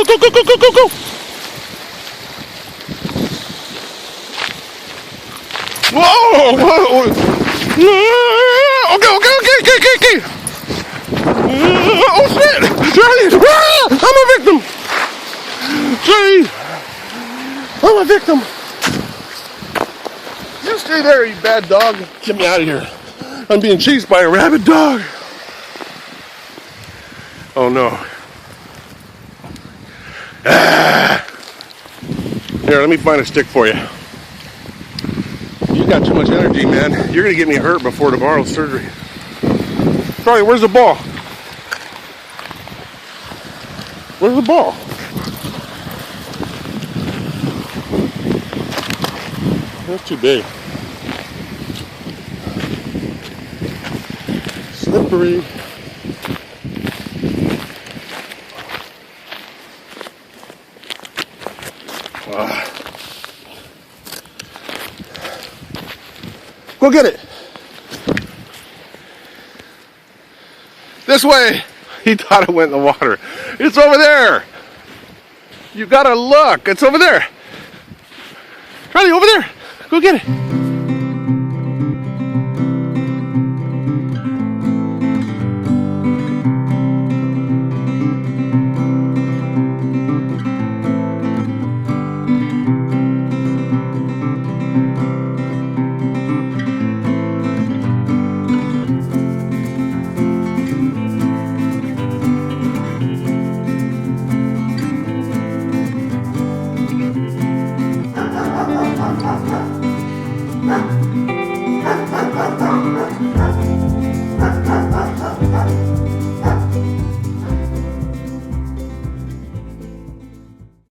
go, go, go, go, go, go. Whoa, whoa. Okay. Oh shit! Charlie! I'm a victim! Charlie! I'm a victim! You stay there, you bad dog. Get me out of here. I'm being chased by a rabid dog. Oh no. Here, let me find a stick for you. You got too much energy, man. You're gonna get me hurt before tomorrow's surgery. Charlie, where's the ball? Where's the ball? That's too big. Slippery. Go get it. This way. He thought it went in the water. It's over there. You gotta look. It's over there. Charlie, over there. Go get it.